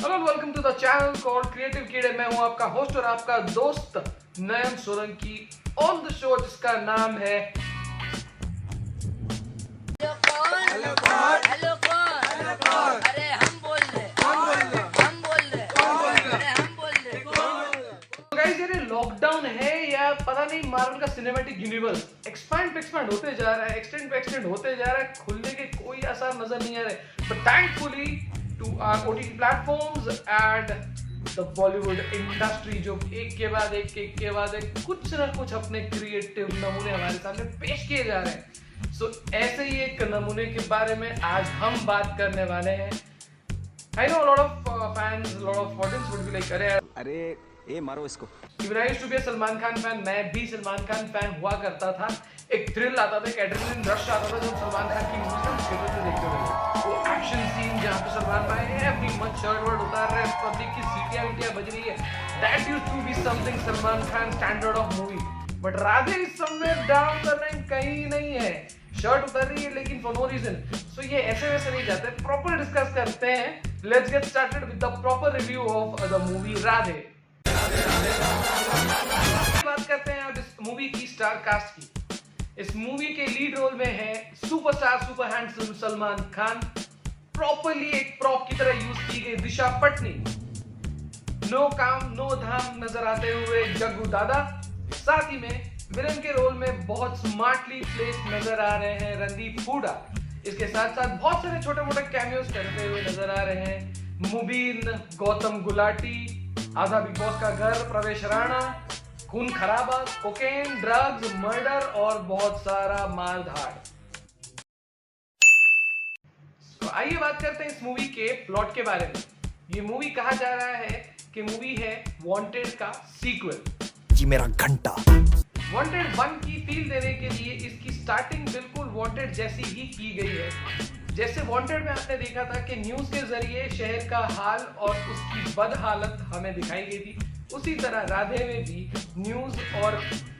Hello welcome to the channel called creative कीड़े। मैं हूं आपका होस्ट और आपका दोस्त Nayan Solanki on the show जिसका नाम है हेलो कौन? अरे हम बोल रहे तो गाइस ये लॉकडाउन है या पता नहीं मार्वल का सिनेमैटिक यूनिवर्स एक्सपैंड होते जा रहा है, एक्सटेंड होते जा रहा है, खुलने के कोई आसार नजर नहीं आ रहे। But thankfully to our OTT platforms and the Bollywood industry जो एक के बाद एक कुछ ना कुछ अपने क्रिएटिव नमूने हमारे सामने पेश किए जा रहे हैं। सो ऐसे ही एक नमूने के बारे में आज हम बात करने वाले हैं। I know a lot of fans, a lot of audience would be like, अरे ए मारो इसको। Even I used to be a Salman Khan fan. मैं भी सलमान खान फैन हुआ करता था। एक थ्रिल आता था, एक एड्रेनलिन रश आता था जब सलमान खान की मूवीज हम थिएटर में देखते थे। वो एक्शन सीन जहाँ पे सलमान भाई है अपनी मत शर्ट वर्ट उतार रहे हैं, पब्लिक की सीटियां बज रही है। That used to be something Salman Khan standard of movie. But Radhe is somewhere down the line, कहीं नहीं है। शर्ट उतर रही है लेकिन फॉर नो रीजन। सो ये ऐसे वैसे नहीं जाते, प्रॉपर डिस्कस करते हैं। Let's get started with the proper review of the movie Radhe. बात करते हैं अब इस मूवी की स्टार कास्ट की। इस मूवी के लीड रोल में है superstar super handsome Salman Khan. Properly एक प्रॉप की तरह यूज की गई दिशा पटनी। नो काम नो धाम नजर आते हुए जग्गू दादा। साथ ही में विलन के रोल में बहुत स्मार्टली प्लेस्ड नजर आ रहे हैं रणदीप हुडा। इसके साथ साथ बहुत सारे छोटे मोटे कैमियोज करते हुए नजर आ रहे हैं मुबीन, गौतम गुलाटी, आधा बिग बॉस का घर, प्रवेश राणा, खून खराबा, कोकेन, ड्रग्स, मर्डर और बहुत सारा मार धाड़। तो आइए बात करते हैं इस मूवी के प्लॉट के बारे में। ये मूवी कहा जा रहा है कि मूवी है वांटेड का सीक्वल। जी मेरा घंटा। वांटेड 1 की फील देने के लिए इसकी स्टार्टिंग बिल्कुल वांटेड जैसी ही की गई है। जैसे वांटेड में आपने देखा था कि न्यूज के जरिए शहर का हाल और उसकी बद हालत हमें दिखाई गई थी, उसी तरह राधे में भी न्यूज और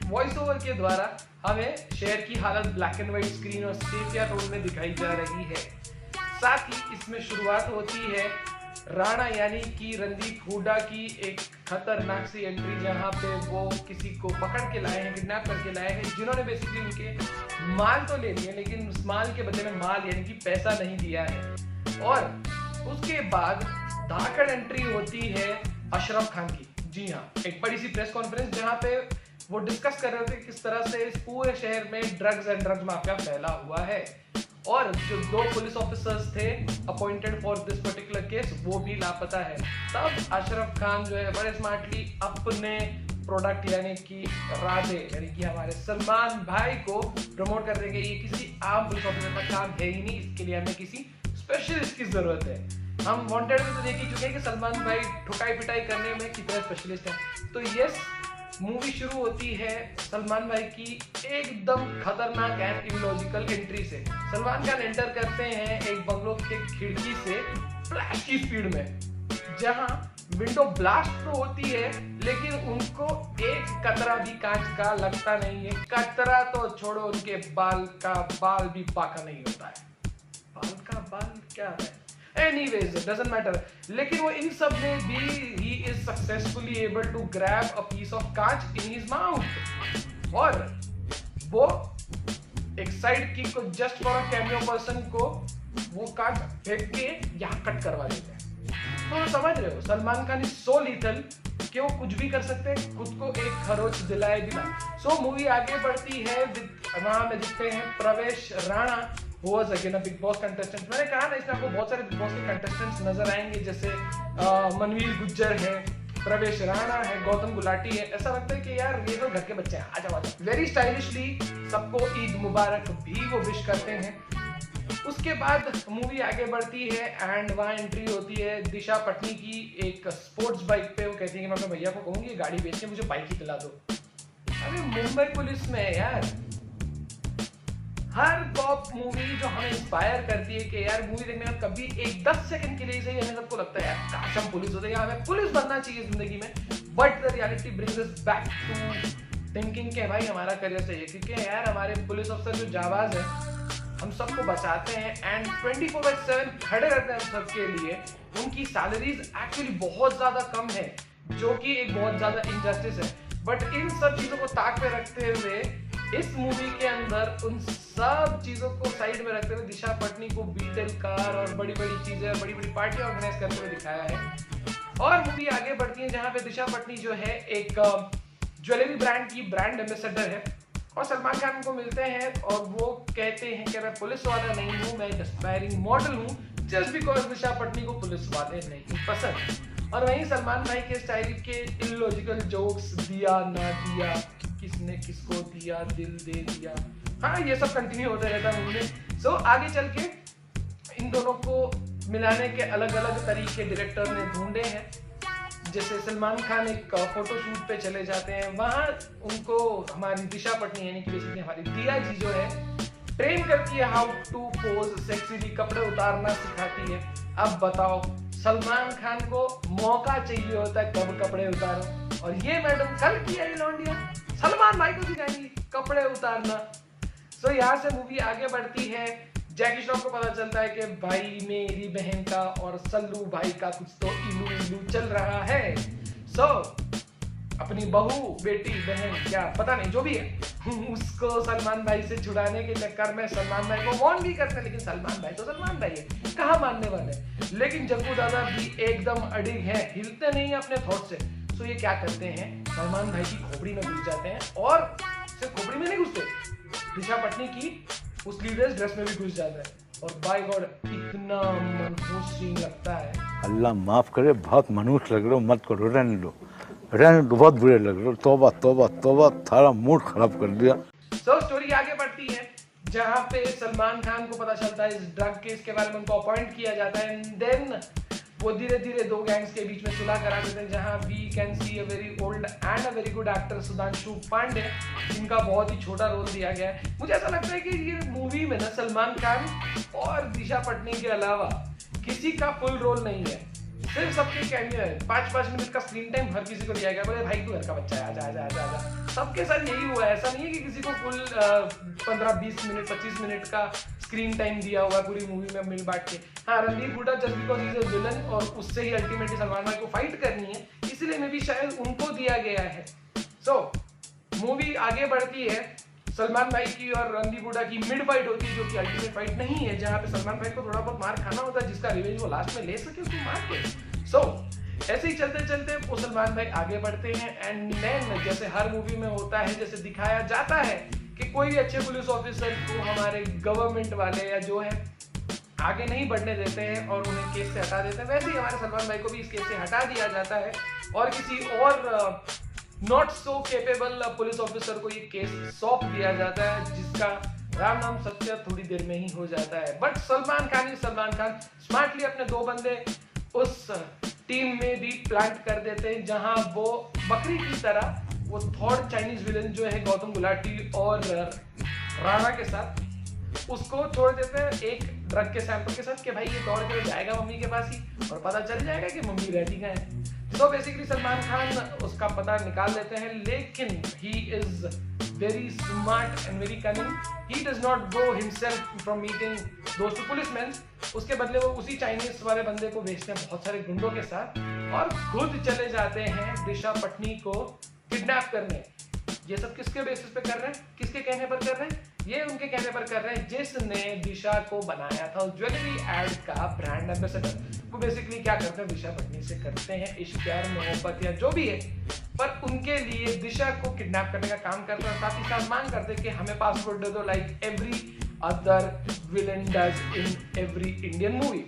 वॉइस ओवर के द्वारा हमें शहर की हालत ब्लैक एंड व्हाइट स्क्रीन और सेपिया टोन में दिखाई जा रही है। साथ ही इसमें शुरुआत होती है राणा यानी कि रणदीप हुडा की एक खतरनाक सी एंट्री, जहां पे वो किसी को पकड़ के लाए हैं, किडनैप करके लाए हैं, जिन्होंने बेसिकली उनके माल तो ले लिए लेकिन उस माल के बदले में माल यानी कि पैसा नहीं दिया है। और उसके बाद धाकड़ एंट्री होती है अशरफ खान की। जी हाँ, एक बड़ी सी प्रेस कॉन्फ्रेंस जहां पे वो डिस्कस कर रहे थे किस तरह से इस पूरे शहर में ड्रग्स माफिया फैला हुआ है। और जो 2 पुलिस ऑफिसर्स थे appointed for this particular case वो भी लापता है। तब अशरफ खान जो है बड़े स्मार्टली अपने प्रोडक्ट यानी कि राधे यानी कि हमारे सलमान भाई को प्रमोट कर देंगे। ये किसी आम पुलिस ऑफिसर का काम है ही नहीं, इसके लिए हमें किसी स्पेशलिस्ट की जरूरत है। हम वांटेड में तो देख ही चुके हैं कि सलमान भाई ठुकाई पिटाई करने में कितने स्पेशलिस्ट हैं। तो यस, मूवी शुरू होती है सलमान भाई की एकदम खतरनाक एंड इलॉजिकल एंट्री से। सलमान खान एंटर करते हैं एक बंगलो के खिड़की से फ्लैश की स्पीड में, जहां विंडो ब्लास्ट तो होती है लेकिन उनको एक कतरा भी कांच का लगता नहीं है। कतरा तो छोड़ो, उनके बाल का बाल भी पाका नहीं होता है। बाल का बाल क्या है? Anyways, it doesn't matter. लेकिन वो इन सब में भी he is successfully able to grab a piece of कांच in his mouth। और वो एक साइड किक को just for a cameo person को वो कांच फेंक के यहाँ कट करवा देते हैं। तो समझ रहे हो, Salman Khan is so lethal कि वो कुछ भी कर सकते हैं, खुद को एक खरोच दिलाए बिना। सो मूवी आगे बढ़ती है। वहां में दिखते हैं प्रवेश Rana was again a big boss contestant. मैंने कहा ना, इसमें आपको बहुत सारे बिग बॉस के कंटेस्टेंट्स नजर आएंगे, जैसे मनवीर गुज्जर है, प्रवेश राणा है, गौतम गुलाटी है। ऐसा लगता है कि यार ये तो घर के बच्चे हैं, आ जाओ। वेरी स्टाइलिशली सबको ईद मुबारक भी वो विश करते हैं। उसके बाद मूवी आगे बढ़ती है एंड वहाँ एंट्री होती है दिशा पटनी की एक स्पोर्ट्स बाइक पे। वो कहती है कि मैं अपने भैया को कहूंगी गाड़ी बेच के मुझे बाइक ही दिला दो। अरे मुंबई पुलिस में है यार। हर कॉप मूवी जो हमें इंस्पायर करती है कि यार मूवी देखने में कभी एक 10 सेकंड के लिए सही हमें सबको लगता है यार काश हम पुलिस होते, हमें पुलिस बनना चाहिए जिंदगी में। But the reality brings us back to thinking के भाई हमारा करियर चाहिए, क्योंकि यार हमारे पुलिस अफसर जो जाबाज है हम सबको बचाते हैं एंड 24/7 खड़े रहते हैं हम सबके लिए। उनकी सैलरीज एक्चुअली बहुत ज्यादा कम है, जो कि एक बहुत ज्यादा इनजस्टिस है। बट इन सब चीजों को ताक पे रखते हुए इस मूवी के अंदर उन सब चीजों को साइड में रखते हुए दिशा पटनी को बीटल कार और बड़ी बड़ी चीजें, बड़ी बड़ी पार्टियां ऑर्गेनाइज करते हुए दिखाया है। और मूवी आगे बढ़ती है जहां पे दिशा पटनी जो है एक ज्वेलरी ब्रांड की ब्रांड एम्बेसडर है और सलमान खान को मिलते हैं और वो कहते हैं कि मैं पुलिस वाला नहीं हूँ, मैं एस्पायरिंग मॉडल हूँ, जस्ट बिकॉज दिशा पटनी को पुलिस वाले नहीं पसंद। और वहीं सलमान भाई के स्टाइल के इलॉजिकल जोक्स, दिया ना दिया, किसने किसको दिया, दिल दे दिया, हाँ ये सब कंटिन्यू होता रहता है मूवी में। सो आगे चल के इन दोनों को मिलाने के अलग अलग तरीके डायरेक्टर ने ढूंढे हैं। जैसे सलमान खान एक फोटोशूट पे चले जाते हैं, वहां उनको हमारी दिशा पटनी यानी कि बेसिकली हमारी दिया जी जो है ट्रेन करती है हाउ टू पोज सेक्सीली, कपड़े उतारना सिखाती है। अब बताओ सलमान खान को मौका चाहिए होता है कब कपड़े उतारो, और ये मैडम कल की आई लौंडिया सलमान भाई को सिखाएंगी कपड़े उतारना। सो यहाँ से मूवी आगे बढ़ती है। जैकी श्रॉफ को पता चलता है कि भाई मेरी बहन का और सल्लू भाई का कुछ तो इलू इलू चल रहा है। सो अपनी बहू, बेटी, बहन, क्या पता नहीं जो भी है, उसको सलमान भाई से छुड़ाने के चक्कर में सलमान भाई को वॉर्न भी करते हैं, लेकिन सलमान भाई तो सलमान भाई है, कहाँ मानने वाले। लेकिन जग्गू दादा भी एकदम अडिग है, हिलते नहीं है अपने थॉट से। सो ये क्या करते हैं, सलमान भाई की खोपड़ी में घुस जाते हैं, और सिर्फ खोपड़ी में नहीं घुसते, दिशा पटनी की उस लीडर्स ड्रेस में भी घुस जाता है, और बाय गॉड इतना मनहूस सीन लगता है। अल्लाह माफ करे, बहुत मनहूस लग रहे हो, मत करो, रहने दो, बहुत बुरे लग रहे हो। तौबा तौबा तौबा, थारा मूड खराब कर दिया। सो स्टोरी आगे बढ़ती है जहाँ पे सलमान खान को पता चलता है इस ड्रग केस के बारे में, उनको अपॉइंट किया जाता है एंड देन वो धीरे धीरे दो गैंग्स के बीच में सुलह करा देते हैं, जहाँ we can see a very old and a very good actor Sudhanshu Pandey, जिनका बहुत ही छोटा रोल दिया गया है। मुझे ऐसा लगता है कि ये मूवी में ना सलमान खान और दिशा पटनी के अलावा किसी का फुल रोल नहीं है, सिर्फ सबके कैमियो है। 5-5 मिनट का स्क्रीन टाइम हर किसी को दिया गया, बोले भाई तू घर का बच्चा है, आजा आजा आजा आजा। सबके साथ यही हुआ है, ऐसा नहीं है कि किसी को फुल 15-20 मिनट 25 मिनट का स्क्रीन टाइम दिया हुआ पूरी मूवी में मिल बांट के। हाँ, Randeep Hooda just because is a villain और उससे ही अल्टीमेटली सलमान भाई को फाइट करनी है, इसलिए में भी शायद उनको दिया गया है। सो मूवी आगे बढ़ती है, सलमान भाई की और रणदीप हुड्डा की मिड फाइट होती है, जो कि अल्टीमेट फाइट नहीं है, जहाँ पे सलमान भाई को थोड़ा बहुत मार खाना होता है, जिसका रिवेंज वो लास्ट में ले सके उसको मार के। सो ऐसे ही चलते चलते वो सलमान भाई आगे बढ़ते हैं एंड देन जैसे हर मूवी में होता है, जैसे दिखाया जाता है कि कोई भी अच्छे पुलिस ऑफिसर को हमारे गवर्नमेंट वाले या जो है आगे नहीं बढ़ने देते हैं और उन्हें केस से हटा देते हैं, वैसे ही हमारे सलमान भाई को भी इस केस से हटा दिया जाता है और किसी और not so capable police officer को ये केस सौंप दिया जाता है, जिसका राम नाम सत्य थोड़ी देर में ही हो जाता है। बट सलमान खान स्मार्टली अपने 2 बंदे उस टीम में भी प्लांट कर देते हैं, जहां वो बकरी की तरह वो थर्ड चाइनीज विलन जो है गौतम गुलाटी और राणा के साथ उसको छोड़ देते हैं एक ड्रग के सैंपल के साथ कि भाई ये दौड़ कर जाएगा मम्मी के पास ही और पता चल जाएगा कि मम्मी रहती कहाँ है। तो बेसिकली सलमान खान उसका पता निकाल लेते हैं, लेकिन he is very smart and very cunning. He does not go himself from meeting दोस्त पुलिसमैन, उसके बदले वो उसी चाइनीज वाले बंदे को भेजते हैं बहुत सारे गुंडों के साथ और खुद चले जाते हैं दिशा पटनी को किडनैप करने। ये सब किसके बेसिस पे कर रहे हैं, किसके कहने पर कर रहे हैं? ये उनके कहने पर कर रहे हैं जिसने दिशा को बनाया था ज्वेलरी एड का ब्रांड एम्बेसडर। वो बेसिकली क्या करते हैं, दिशा पटनी से करते हैं इश्क प्यार मोहब्बत या जो भी है, पर उनके लिए दिशा को किडनैप करने का काम करते हैं, साथ ही साथ मांग करते हैं कि हमें पासपोर्ट दे दो, like every other villain does in every Indian movie.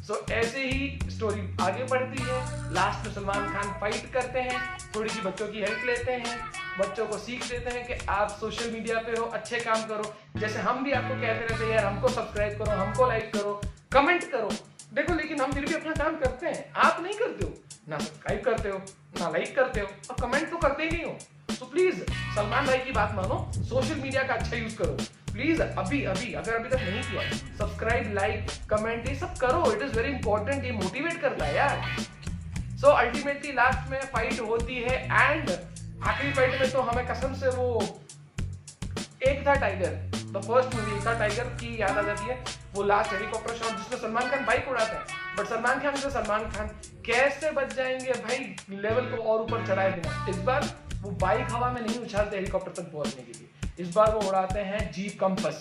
So ऐसे ही स्टोरी आगे बढ़ती है। लास्ट में सलमान खान फाइट करते हैं, थोड़ी सी बच्चों की हेल्प लेते हैं, बच्चों को सीख देते हैं कि आप सोशल मीडिया पे हो, अच्छे काम करो, जैसे हम भी आपको कहते रहते हैं यार हमको सब्सक्राइब करो, हमको लाइक करो, कमेंट करो। देखो लेकिन हम फिर भी अपना काम करते हैं, आप नहीं करते हो, ना सब्सक्राइब करते हो, ना लाइक करते हो और कमेंट तो करते ही नहीं हो। तो प्लीज सलमान भाई की बात मानो, सोशल मीडिया का अच्छा यूज करो प्लीज। अभी अगर अभी तक नहीं किया सब्सक्राइब, लाइक, कमेंट ये सब करो, इट इज वेरी इंपॉर्टेंट, ये मोटिवेट करता है यार। सो अल्टीमेटली लास्ट में फाइट होती है एंड आखिरी फाइट में तो हमें कसम से वो एक था tiger, the the first movie था टाइगर की याद आ जाती है, वो लास्ट हेलीकॉप्टर शॉट जिसमें सलमान खान बाइक उड़ाता है, बट सलमान खान कैसे बच जाएंगे भाई लेवल को और ऊपर चढ़ाए बिना। इस बार वो बाइक हवा में नहीं उछालते हेलीकॉप्टर तक पहुंचने के लिए, इस बार वो उड़ाते हैं jeep compass,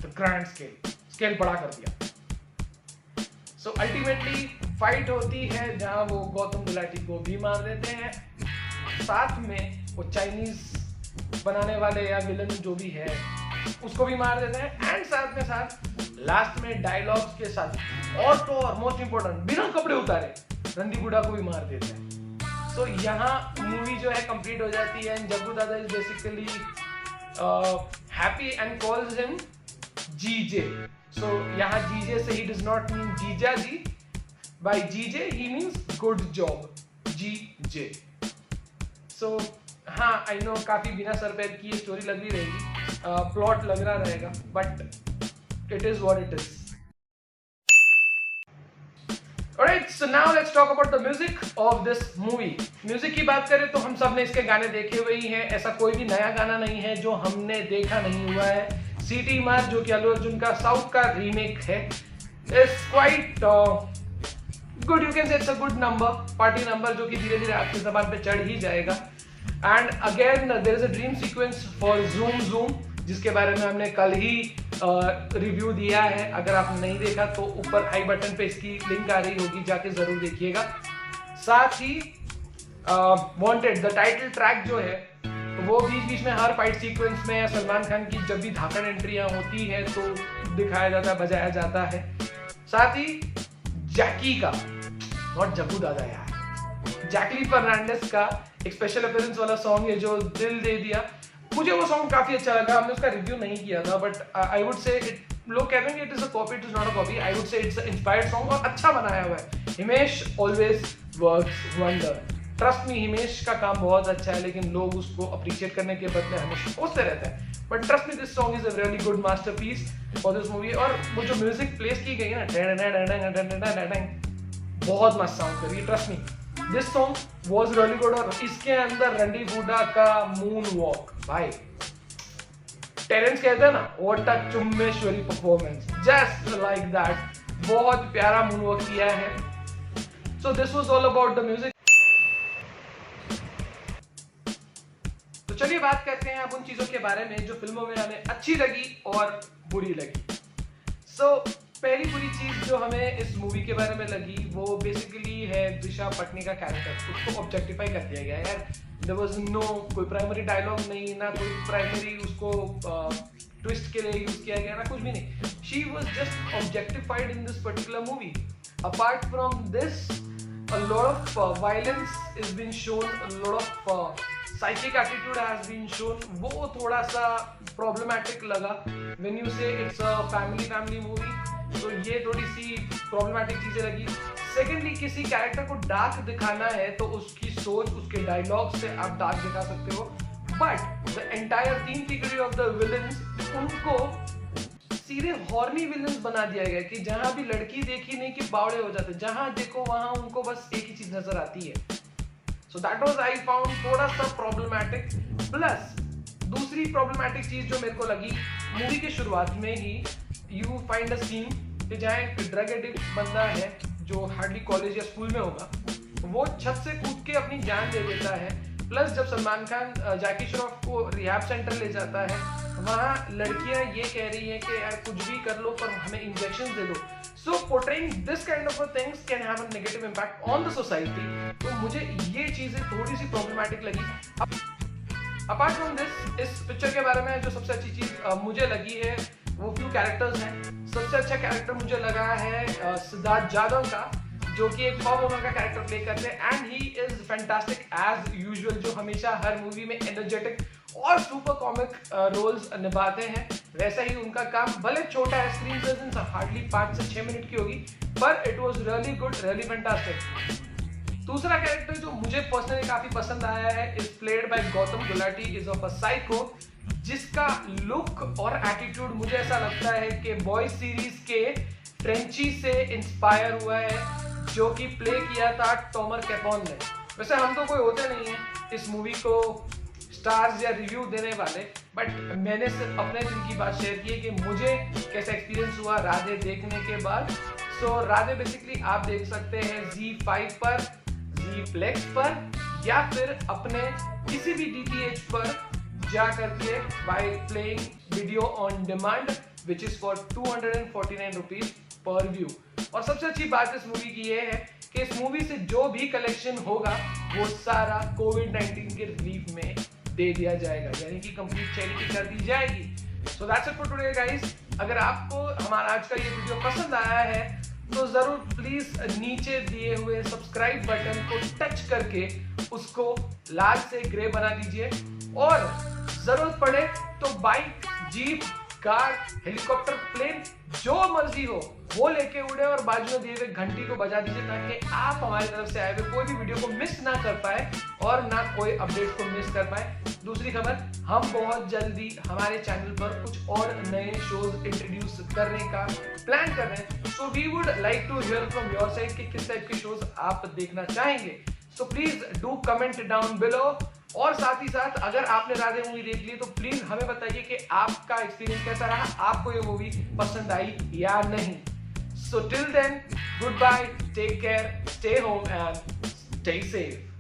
the grand scale बड़ा कर दिया। सो अल्टीमेटली फाइट होती है जहां वो गौतम गुलाटी को भी मार देते हैं, साथ में वो चाइनीज बनाने वाले या विलन जो भी है उसको भी मार देते हैं, एंड साथ लास्ट में डायलॉग्स के साथ और तो और मोस्ट इंपोर्टेंट बिना कपड़े उतारे रणदीप हुड्डा को भी मार देते हैं। सो यहाँ मूवी जो है कंप्लीट हो जाती है, and Jaggu Dada is basically happy and calls him GJ. So यहाँ जीजे से ही डज नॉट मीन जीजा जी, बाय जीजे ही मीन्स गुड जॉब, जीजे। सो हाँ आई नो काफी बिना सर पैर की स्टोरी लग रही रहेगी, प्लॉट लग रहा रहेगा, but it is what it is. Alright, so now let's talk about the music of this movie. Music की बात करें तो हम सब ने इसके गाने देखे हुए ही हैं, ऐसा कोई भी नया गाना नहीं है जो हमने देखा नहीं हुआ है। सिटी मार जो कि अल्लू अर्जुन का साउथ का रीमेक है, is quite good, you can say it's a good number, party number जो कि धीरे धीरे आपकी जबान पे चढ़ ही जाएगा। And again there is a dream sequence for zoom zoom, जिसके बारे में हमने कल ही रिव्यू दिया है, अगर आपने नहीं देखा तो ऊपर आई बटन पे इसकी लिंक आ रही होगी, जाके जरूर देखिएगा। साथ he wanted the title track जो है वो बीच बीच में हर फाइट सीक्वेंस में या सलमान खान की जब भी धाकड़ एंट्रियां होती है तो दिखाया जाता है, बजाया जाता है। साथ ही जैकी का, नॉट जग्गू दादा यार, जैकली फर्नांडिस का एक स्पेशल अपीयरेंस वाला सॉन्ग है जो दिल दे दिया, मुझे वो सॉन्ग काफी अच्छा लगा। हमने उसका रिव्यू नहीं किया था, but I would say it, लोग कहते हैं it is a copy, it is not a copy, I would say it's a inspired song और अच्छा बनाया हुआ है। Himesh always works wonder, trust me Himesh का काम बहुत अच्छा है, लेकिन लोग उसको अप्रिशिएट करने के बदले हमेशा सोचते रहते हैं, but trust me this song is a really good masterpiece for this movie. और वो जो म्यूजिक प्लेस की गई है ना, बहुत मस्त साउंड कर रही है, trust me this song was really good. और इसके अंदर रणदीप हुड्डा का मून वॉक, भाई टेरेंस कहते हैं ना, व्हाट अ चुम्मेश्वरी परफॉर्मेंस, जस्ट लाइक दैट, बहुत प्यारा मून वॉक किया है। So this was all about the music. तो चलिए बात करते हैं अब उन चीजों के बारे में जो फिल्मों में हमें अच्छी लगी और बुरी लगी। सो पहली बुरी चीज जो हमें इस मूवी के बारे में लगी वो बेसिकली है दिशा पटनी का कैरेक्टर, उसको ऑब्जेक्टिफाई कर दिया गया यार। देयर वाज नो कोई प्राइमरी डायलॉग नहीं, ना कोई प्राइमरी उसको ट्विस्ट के लिए यूज किया गया, ना कुछ भी नहीं। She was just objectified in this particular movie. Apart from this a lot of violence is been shown, a lot of psychic attitude has been shown, वो थोड़ा सा problematic लगा। when you say it's a family movie, तो ये थोड़ी सी problematic चीजें लगी। secondly किसी कैरेक्टर को डार्क दिखाना है तो उसकी सोच, उसके डायलॉग से आप डार्क दिखा सकते हो, but the entire theme theory of the villains, उनको सीधे हॉर्नी विलन्स बना दिया गया कि जहां भी लड़की देखी नहीं कि बावड़े हो जाते, जहां देखो वहां उनको बस एक ही चीज नजर आती है। So that was I found थोड़ा सा प्रॉब्लमैटिक। प्लस दूसरी प्रॉब्लमैटिक चीज जो मेरे को लगी, मूवी के शुरुआत में ही यू फाइंड अ सीन कि जहां एक ड्रग एडिक्ट बंदा है जो हार्डली कॉलेज या स्कूल में होगा, वो छत से कूद के अपनी जान दे देता है। प्लस जब सलमान खान जैकी श्रॉफ को रिहैब सेंटर ले जाता है, वहाँ लड़कियां ये कह रही है कि यार कुछ भी कर लो पर हमें इंजेक्शन दे दो। So portraying this kind of things can have a negative impact on the society. तो मुझे ये चीजें थोड़ी सी प्रॉब्लमैटिक लगी। अपार्ट फ्रॉम दिस, इस पिक्चर के बारे में जो सबसे अच्छी चीज मुझे लगी है वो फ्यू कैरेक्टर्स हैं। सबसे अच्छा कैरेक्टर मुझे लगा है सिद्धार्थ जाधव का, जो कि एक पब ओनर का कैरेक्टर प्ले करते हैं, and he is fantastic as usual, जो हमेशा हर मूवी में एनर्जेटिक और सुपर कॉमिक रोल्स निभाते हैं। वैसा ही उनका काम, भले छोटा है, स्क्रीन प्रेजेंस हार्डली 5 से 6 मिनट की होगी, पर it was really good, really fantastic. दूसरा कैरेक्टर जो मुझे पर्सनली काफी पसंद आया है is played by Gautam Gulati, is of a psycho, जिसका लुक और एटीट्यूड मुझे ऐसा लगता है कि बॉयज सीरीज के फ्रेंची से इंस्पायर हुआ है, जो कि प्ले किया था टॉमर कैपॉन ने। वैसे हम तो कोई होते नहीं है इस मूवी को स्टार्स या रिव्यू देने वाले, बट मैंने सिर्फ अपने दिन की बात शेयर की है कि मुझे कैसा एक्सपीरियंस हुआ राधे देखने के बाद। सो राधे बेसिकली आप देख सकते हैं ZEE5 पर, Z Plex पर, या फिर अपने किसी भी DTH पर जा करके by playing video on demand which is for 249 rupees per view. और सबसे अच्छी बात इस मूवी की ये है कि इस मूवी से जो भी कलेक्शन होगा वो सारा कोविड-19 के रिलीफ में दे दिया जाएगा, यानी कि कंप्लीट चैरिटी कर दी जाएगी। So that's it for today guys. अगर आपको हमारा आज का ये वीडियो पसंद आया है तो जरूर प्लीज नीचे दिए हुए सब्सक्राइब बटन को टच करके उसको लाल से ग्रे बना दीजिए, और जरूरत पड़े तो bike, jeep, car, helicopter, plane जो मर्जी हो वो लेके उड़े और बाजू में दिए हुए घंटी को बजा दीजिए, ताकि आप हमारी तरफ से आए हुए कोई भी वीडियो को मिस ना कर पाए और ना कोई अपडेट को मिस कर पाए। दूसरी खबर, हम बहुत जल्दी हमारे चैनल पर कुछ और नए शोज इंट्रोड्यूस करने का प्लान कर रहे हैं। So we would like to hear from your side कि किस टाइप के शोज आप देखना चाहेंगे। So please do comment down below. और साथ ही साथ अगर आपने राधे मूवी देख ली तो प्लीज हमें बताइए कि आपका एक्सपीरियंस कैसा रहा, आपको ये मूवी पसंद आई या नहीं। So till then, good bye, take care, stay home and stay safe.